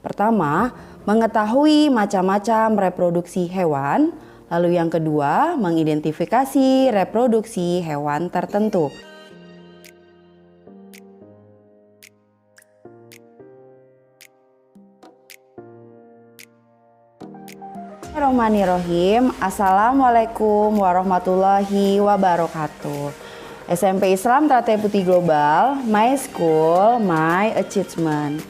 Pertama, mengetahui macam-macam reproduksi hewan. Lalu yang kedua, mengidentifikasi reproduksi hewan tertentu. Bismillahirrahmanirrahim. Assalamualaikum warahmatullahi wabarakatuh. SMP Islam Teratai Putih Global, My School, My Achievement.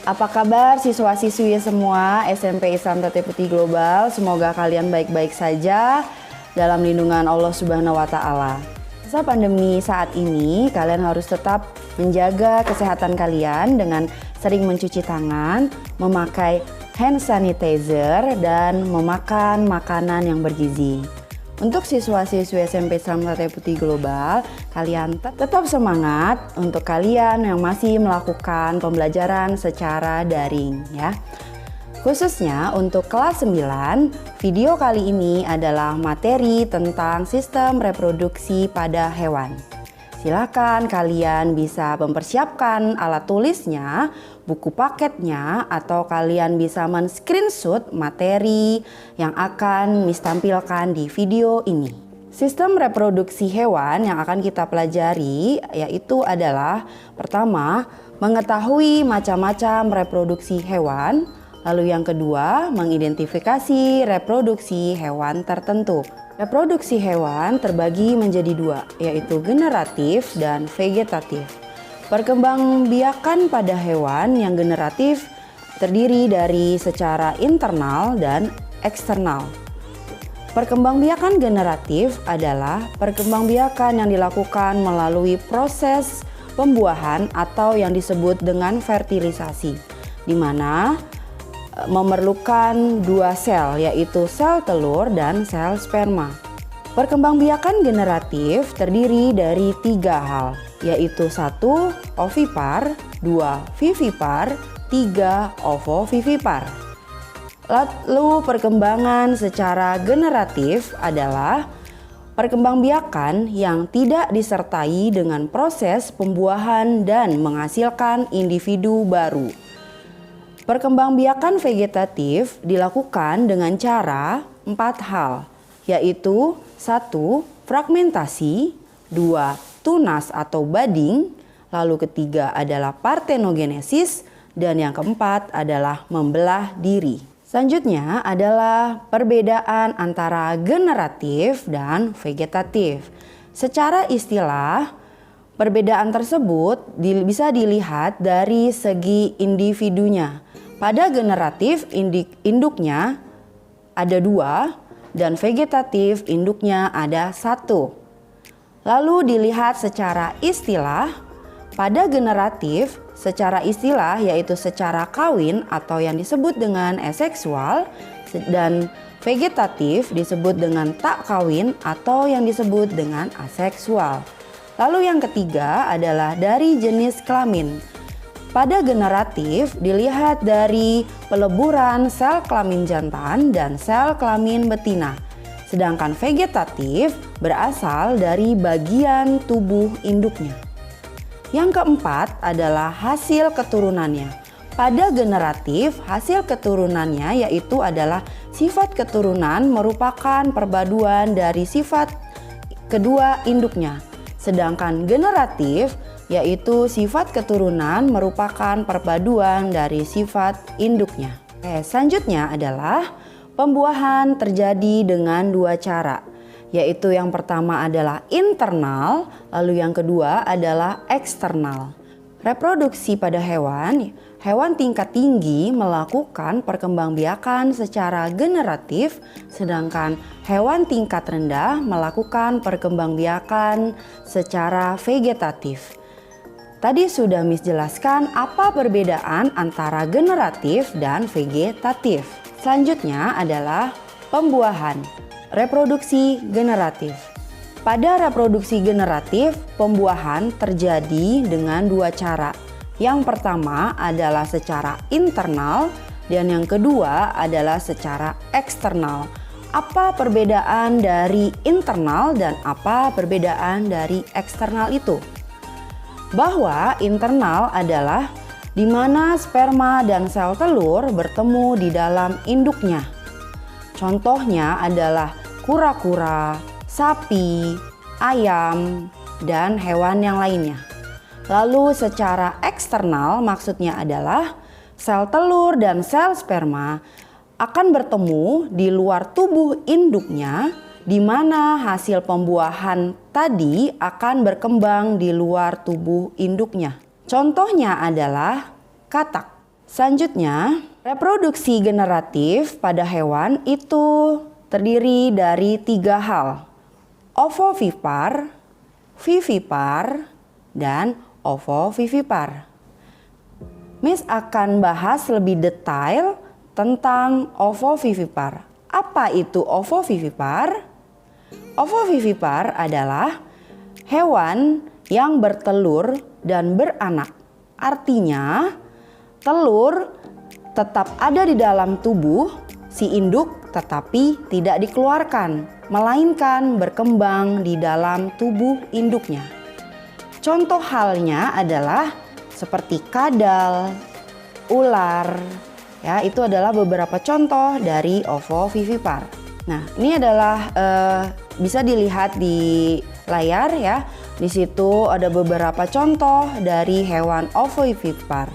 Apa kabar siswa-siswi semua SMP Islam Teratai Putih Global? Semoga kalian baik-baik saja dalam lindungan Allah Subhanahu wa Ta'ala. Masa pandemi saat ini, kalian harus tetap menjaga kesehatan kalian dengan sering mencuci tangan, memakai hand sanitizer, dan memakan makanan yang bergizi. Untuk siswa-siswi SMP Islam Teratai Putih Global, kalian tetap semangat untuk kalian yang masih melakukan pembelajaran secara daring ya. Khususnya untuk kelas 9, video kali ini adalah materi tentang sistem reproduksi pada hewan. Silakan kalian bisa mempersiapkan alat tulisnya, buku paketnya, atau kalian bisa men-screenshot materi yang akan Miss tampilkan di video ini. Sistem reproduksi hewan yang akan kita pelajari yaitu adalah pertama, mengetahui macam-macam reproduksi hewan. Lalu yang kedua, mengidentifikasi reproduksi hewan tertentu. Reproduksi hewan terbagi menjadi dua, yaitu generatif dan vegetatif. Perkembangbiakan pada hewan yang generatif terdiri dari secara internal dan eksternal. Perkembangbiakan generatif adalah perkembangbiakan yang dilakukan melalui proses pembuahan atau yang disebut dengan fertilisasi, di mana memerlukan dua sel, yaitu sel telur dan sel sperma. Perkembangbiakan generatif terdiri dari tiga hal, yaitu 1. Ovipar, 2. Vivipar, 3. Ovovivipar. Lalu perkembangan secara generatif adalah perkembangbiakan yang tidak disertai dengan proses pembuahan dan menghasilkan individu baru. Perkembangbiakan vegetatif dilakukan dengan cara 4 hal, yaitu 1. Fragmentasi, 2. Tunas atau budding, lalu ketiga adalah partenogenesis, dan yang keempat adalah membelah diri. Selanjutnya adalah perbedaan antara generatif dan vegetatif. Secara istilah, perbedaan tersebut bisa dilihat dari segi individunya. Pada generatif induknya ada 2 dan vegetatif induknya ada 1. Lalu dilihat secara istilah, pada generatif secara istilah yaitu secara kawin atau yang disebut dengan aseksual, dan vegetatif disebut dengan tak kawin atau yang disebut dengan aseksual. Lalu yang ketiga adalah dari jenis kelamin. Pada generatif dilihat dari peleburan sel kelamin jantan dan sel kelamin betina. Sedangkan vegetatif berasal dari bagian tubuh induknya. Yang keempat adalah hasil keturunannya. Pada generatif, hasil keturunannya yaitu adalah sifat keturunan merupakan perpaduan dari sifat kedua induknya. Sedangkan generatif yaitu sifat keturunan merupakan perpaduan dari sifat induknya. Selanjutnya adalah pembuahan terjadi dengan 2 cara, yaitu yang pertama adalah internal, lalu yang kedua adalah eksternal. Reproduksi pada hewan tingkat tinggi melakukan perkembangbiakan secara generatif, sedangkan hewan tingkat rendah melakukan perkembangbiakan secara vegetatif. Tadi sudah Miss jelaskan apa perbedaan antara generatif dan vegetatif. Selanjutnya adalah pembuahan, reproduksi generatif. Pada reproduksi generatif, pembuahan terjadi dengan 2 cara. Yang pertama adalah secara internal dan yang kedua adalah secara eksternal. Apa perbedaan dari internal dan apa perbedaan dari eksternal itu? Bahwa internal adalah di mana sperma dan sel telur bertemu di dalam induknya. Contohnya adalah kura-kura, sapi, ayam, dan hewan yang lainnya. Lalu secara eksternal maksudnya adalah sel telur dan sel sperma akan bertemu di luar tubuh induknya, di mana hasil pembuahan tadi akan berkembang di luar tubuh induknya. Contohnya adalah katak. Selanjutnya, reproduksi generatif pada hewan itu terdiri dari 3 hal: ovovivipar, vivipar, dan ovovivipar. Miss akan bahas lebih detail tentang ovovivipar. Apa itu ovovivipar? Ovovivipar adalah hewan yang bertelur dan beranak. Artinya, telur tetap ada di dalam tubuh si induk tetapi tidak dikeluarkan, melainkan berkembang di dalam tubuh induknya. Contoh halnya adalah seperti kadal, ular, ya, itu adalah beberapa contoh dari ovovivipar. Nah, ini adalah bisa dilihat di layar ya. Di situ ada beberapa contoh dari hewan ovovivipar.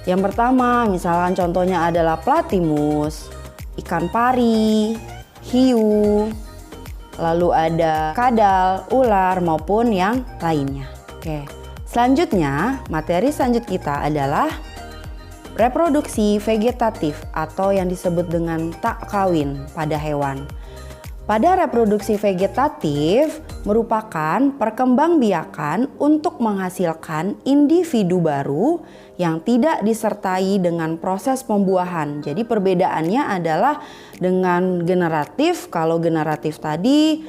Yang pertama, misalkan contohnya adalah platimus, ikan pari, hiu, lalu ada kadal, ular, maupun yang lainnya. Oke. Selanjutnya, materi selanjut kita adalah reproduksi vegetatif atau yang disebut dengan tak kawin pada hewan. Pada reproduksi vegetatif merupakan perkembangbiakan untuk menghasilkan individu baru yang tidak disertai dengan proses pembuahan. Jadi perbedaannya adalah dengan generatif. Kalau generatif tadi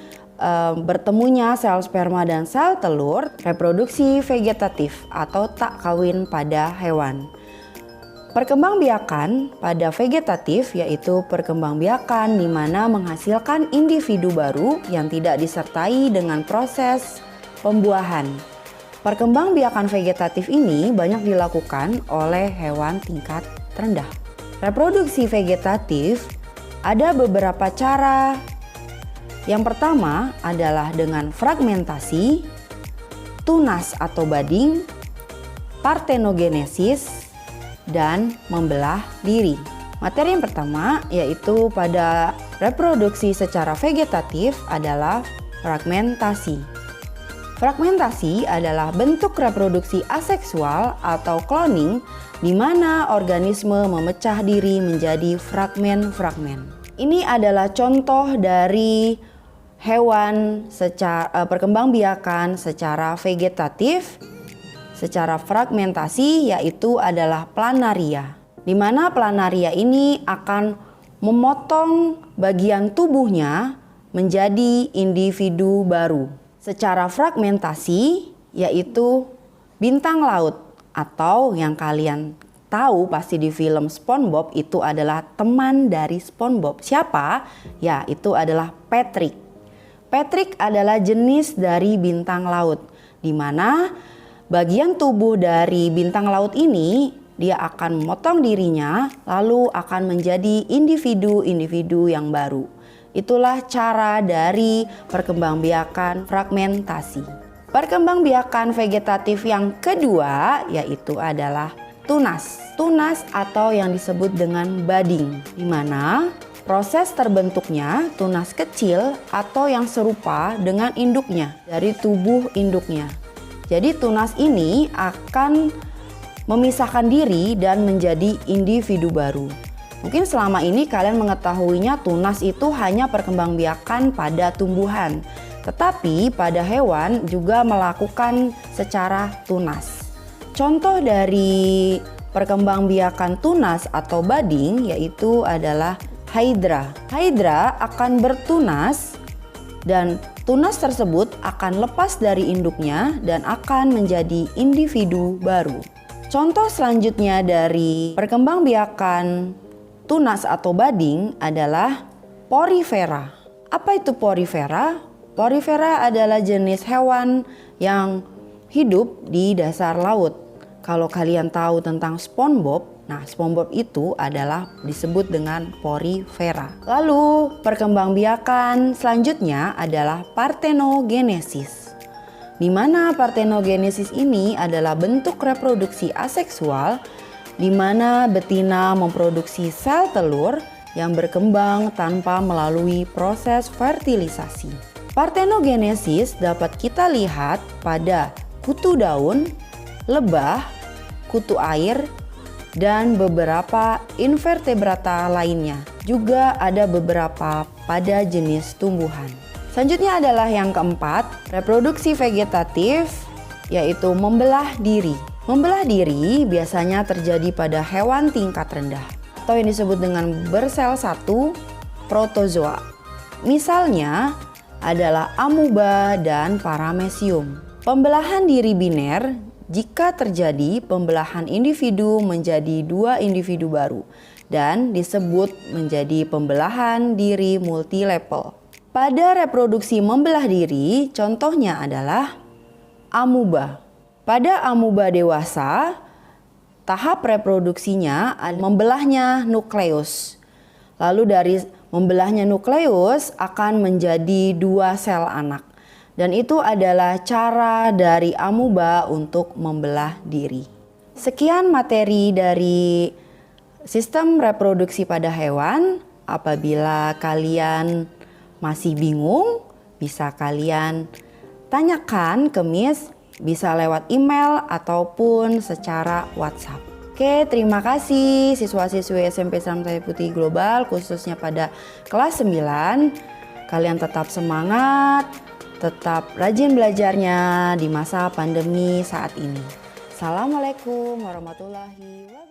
bertemunya sel sperma dan sel telur, reproduksi vegetatif atau tak kawin pada hewan. Perkembangbiakan pada vegetatif yaitu perkembangbiakan di mana menghasilkan individu baru yang tidak disertai dengan proses pembuahan. Perkembangbiakan vegetatif ini banyak dilakukan oleh hewan tingkat rendah. Reproduksi vegetatif ada beberapa cara. Yang pertama adalah dengan fragmentasi, tunas atau budding, partenogenesis, dan membelah diri. Materi yang pertama yaitu pada reproduksi secara vegetatif adalah fragmentasi. Fragmentasi adalah bentuk reproduksi aseksual atau cloning di mana organisme memecah diri menjadi fragmen-fragmen. Ini adalah contoh dari hewan secara perkembangbiakan secara vegetatif. Secara fragmentasi yaitu adalah planaria, di mana planaria ini akan memotong bagian tubuhnya menjadi individu baru. Secara fragmentasi yaitu bintang laut atau yang kalian tahu pasti di film SpongeBob itu adalah teman dari SpongeBob. Siapa? Ya, itu adalah Patrick. Patrick adalah jenis dari bintang laut, di mana bagian tubuh dari bintang laut ini dia akan memotong dirinya lalu akan menjadi individu-individu yang baru. Itulah cara dari perkembangbiakan fragmentasi. Perkembangbiakan vegetatif yang kedua yaitu adalah tunas. Tunas atau yang disebut dengan budding, di mana proses terbentuknya tunas kecil atau yang serupa dengan induknya dari tubuh induknya. Jadi tunas ini akan memisahkan diri dan menjadi individu baru. Mungkin selama ini kalian mengetahuinya tunas itu hanya perkembangbiakan pada tumbuhan. Tetapi pada hewan juga melakukan secara tunas. Contoh dari perkembangbiakan tunas atau budding yaitu adalah Hydra. Hydra akan bertunas dan tunas tersebut akan lepas dari induknya dan akan menjadi individu baru. Contoh selanjutnya dari perkembangbiakan tunas atau budding adalah Porifera. Apa itu Porifera? Porifera adalah jenis hewan yang hidup di dasar laut. Kalau kalian tahu tentang SpongeBob, nah SpongeBob itu adalah disebut dengan porifera. Lalu perkembangbiakan selanjutnya adalah partenogenesis. Di mana partenogenesis ini adalah bentuk reproduksi aseksual di mana betina memproduksi sel telur yang berkembang tanpa melalui proses fertilisasi. Partenogenesis dapat kita lihat pada kutu daun, lebah, kutu air, dan beberapa invertebrata lainnya. Juga ada beberapa pada jenis tumbuhan. Selanjutnya adalah yang keempat, reproduksi vegetatif, yaitu membelah diri. Membelah diri biasanya terjadi pada hewan tingkat rendah atau yang disebut dengan bersel satu protozoa. Misalnya adalah amuba dan paramecium. Pembelahan diri biner jika terjadi pembelahan individu menjadi dua individu baru dan disebut menjadi pembelahan diri multilevel. Pada reproduksi membelah diri, contohnya adalah amuba. Pada amuba dewasa, tahap reproduksinya membelahnya nukleus. Lalu dari membelahnya nukleus akan menjadi dua sel anak. Dan itu adalah cara dari amuba untuk membelah diri. Sekian materi dari sistem reproduksi pada hewan. Apabila kalian masih bingung, bisa kalian tanyakan ke Miss, bisa lewat email ataupun secara WhatsApp. Oke, terima kasih siswa-siswi SMP Islam Raya Putih Global khususnya pada kelas 9. Kalian tetap semangat, tetap rajin belajarnya di masa pandemi saat ini. Assalamualaikum warahmatullahi wabarakatuh.